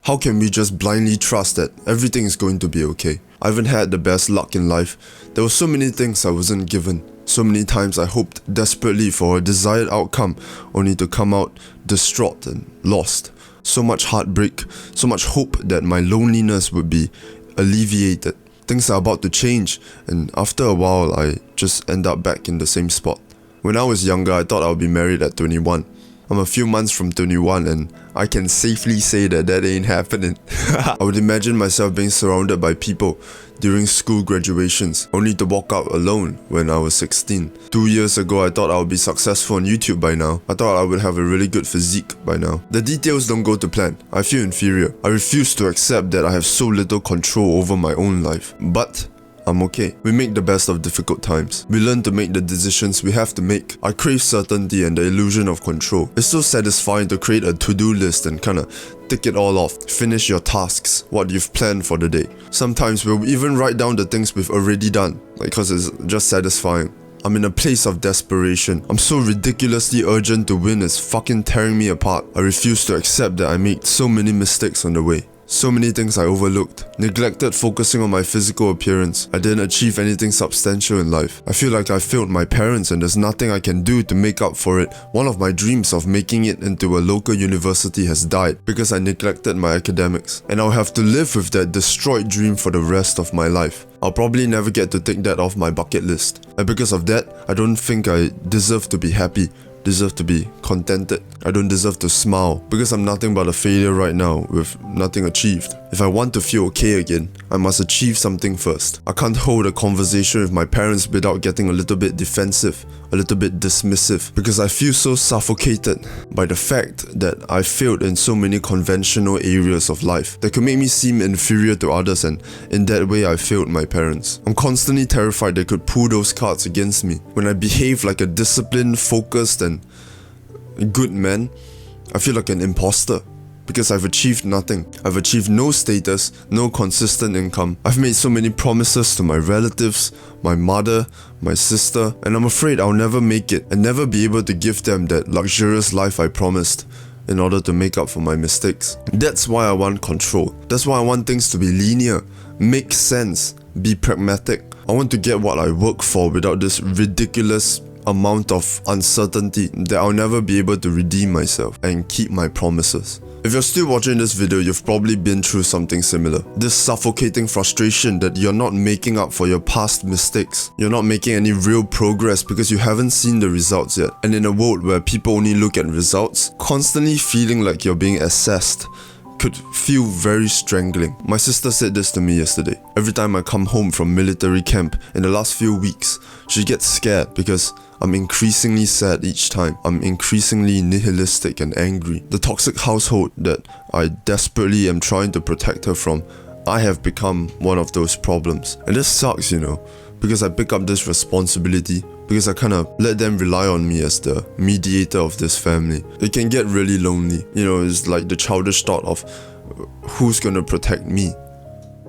How can we just blindly trust that everything is going to be okay? I haven't had the best luck in life. There were so many things I wasn't given. So many times I hoped desperately for a desired outcome, only to come out distraught and lost. So much heartbreak, so much hope that my loneliness would be alleviated. Things are about to change, and after a while I just end up back in the same spot. When I was younger, I thought I would be married at 21. I'm a few months from 21 and I can safely say that ain't happening. I would imagine myself being surrounded by people during school graduations, only to walk out alone when I was 16. 2 years ago, I thought I would be successful on YouTube by now. I thought I would have a really good physique by now. The details don't go to plan. I feel inferior. I refuse to accept that I have so little control over my own life. But I'm okay. We make the best of difficult times. We learn to make the decisions we have to make. I crave certainty and the illusion of control. It's so satisfying to create a to-do list and kinda tick it all off. Finish your tasks, what you've planned for the day. Sometimes we'll even write down the things we've already done, because it's just satisfying. I'm in a place of desperation. I'm so ridiculously urgent to win, it's fucking tearing me apart. I refuse to accept that I made so many mistakes on the way. So many things I overlooked. Neglected focusing on my physical appearance. I didn't achieve anything substantial in life. I feel like I failed my parents and there's nothing I can do to make up for it. One of my dreams of making it into a local university has died because I neglected my academics. And I'll have to live with that destroyed dream for the rest of my life. I'll probably never get to take that off my bucket list. And because of that, I don't think I deserve to be happy. Deserve to be contented. I don't deserve to smile because I'm nothing but a failure right now with nothing achieved. If I want to feel okay again, I must achieve something first. I can't hold a conversation with my parents without getting a little bit defensive, a little bit dismissive, because I feel so suffocated by the fact that I failed in so many conventional areas of life that could make me seem inferior to others, and in that way I failed my parents. I'm constantly terrified they could pull those cards against me. When I behave like a disciplined, focused and good man, I feel like an imposter. Because I've achieved nothing. I've achieved no status, no consistent income. I've made so many promises to my relatives, my mother, my sister, and I'm afraid I'll never make it and never be able to give them that luxurious life I promised in order to make up for my mistakes. That's why I want control. That's why I want things to be linear, make sense, be pragmatic. I want to get what I work for without this ridiculous amount of uncertainty that I'll never be able to redeem myself and keep my promises. If you're still watching this video, you've probably been through something similar. This suffocating frustration that you're not making up for your past mistakes. You're not making any real progress because you haven't seen the results yet. And in a world where people only look at results, constantly feeling like you're being assessed could feel very strangling. My sister said this to me yesterday. Every time I come home from military camp in the last few weeks, she gets scared because I'm increasingly sad each time. I'm increasingly nihilistic and angry. The toxic household that I desperately am trying to protect her from, I have become one of those problems. And this sucks, you know, because I pick up this responsibility, because I kind of let them rely on me as the mediator of this family. It can get really lonely. You know, it's like the childish thought of who's gonna protect me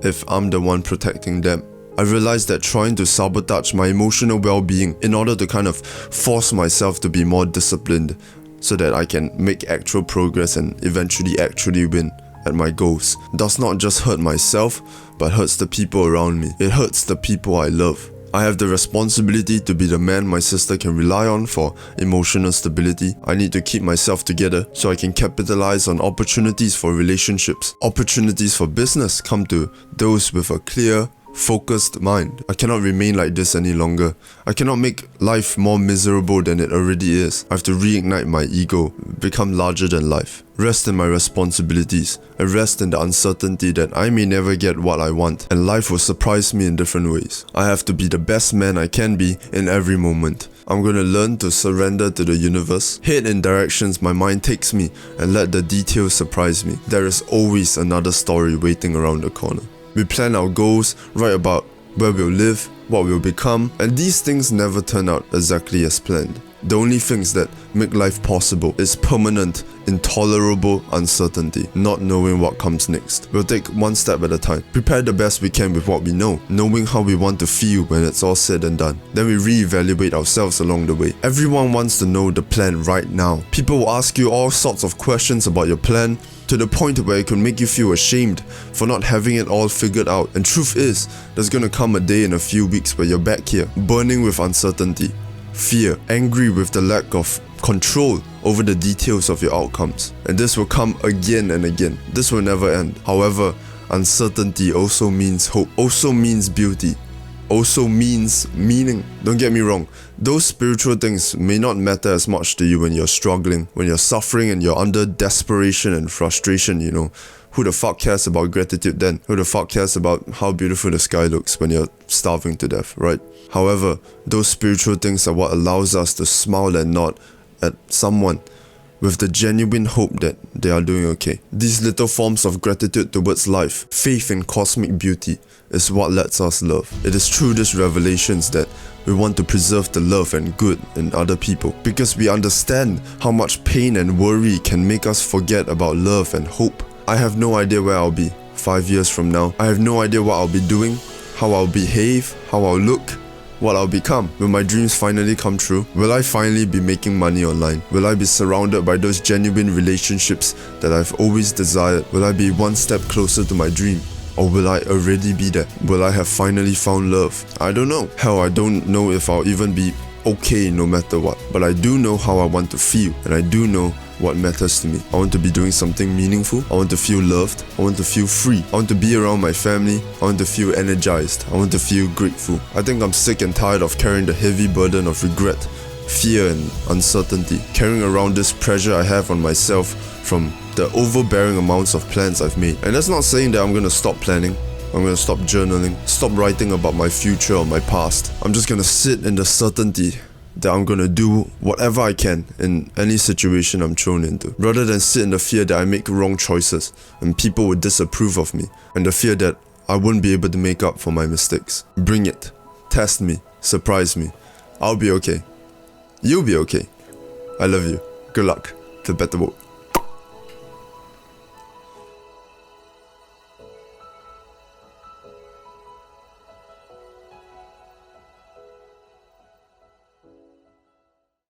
if I'm the one protecting them. I realized that trying to sabotage my emotional well-being in order to kind of force myself to be more disciplined so that I can make actual progress and eventually actually win at my goals does not just hurt myself, but hurts the people around me. It hurts the people I love. I have the responsibility to be the man my sister can rely on for emotional stability. I need to keep myself together so I can capitalize on opportunities for relationships. Opportunities for business come to those with a clear, focused mind. I cannot remain like this any longer. I cannot make life more miserable than it already is. I have to reignite my ego, become larger than life, rest in my responsibilities, and rest in the uncertainty that I may never get what I want, and life will surprise me in different ways. I have to be the best man I can be in every moment. I'm gonna learn to surrender to the universe, head in directions my mind takes me, and let the details surprise me. There is always another story waiting around the corner. We plan our goals, write about where we'll live, what we'll become, and these things never turn out exactly as planned. The only things that make life possible is permanent, intolerable uncertainty, not knowing what comes next. We'll take one step at a time, prepare the best we can with what we know, knowing how we want to feel when it's all said and done. Then we reevaluate ourselves along the way. Everyone wants to know the plan right now. People will ask you all sorts of questions about your plan, to the point where it could make you feel ashamed for not having it all figured out. And truth is, there's gonna come a day in a few weeks where you're back here, burning with uncertainty, fear, angry with the lack of control over the details of your outcomes. And this will come again and again. This will never end. However, uncertainty also means hope, also means beauty, also means meaning. Don't get me wrong, those spiritual things may not matter as much to you when you're struggling, when you're suffering and you're under desperation and frustration, you know. Who the fuck cares about gratitude then? Who the fuck cares about how beautiful the sky looks when you're starving to death, right? However, those spiritual things are what allows us to smile and nod at someone with the genuine hope that they are doing okay. These little forms of gratitude towards life, faith in cosmic beauty, is what lets us love. It is through these revelations that we want to preserve the love and good in other people, because we understand how much pain and worry can make us forget about love and hope. I have no idea where I'll be 5 years from now. I have no idea what I'll be doing, how I'll behave, how I'll look, what I'll become. Will my dreams finally come true? Will I finally be making money online? Will I be surrounded by those genuine relationships that I've always desired? Will I be one step closer to my dream? Or will I already be there? Will I have finally found love? I don't know. Hell, I don't know if I'll even be okay no matter what. But I do know how I want to feel, and I do know what matters to me. I want to be doing something meaningful. I want to feel loved. I want to feel free. I want to be around my family. I want to feel energized. I want to feel grateful. I think I'm sick and tired of carrying the heavy burden of regret, fear and uncertainty, carrying around this pressure I have on myself from the overbearing amounts of plans I've made. And that's not saying that I'm gonna stop planning. I'm gonna stop journaling, stop writing about my future or my past. I'm just gonna sit in the certainty that I'm gonna do whatever I can in any situation I'm thrown into, rather than sit in the fear that I make wrong choices and people would disapprove of me, and the fear that I wouldn't be able to make up for my mistakes. Bring it. Test me. Surprise me. I'll be okay. You'll be okay. I love you. Good luck. To better work.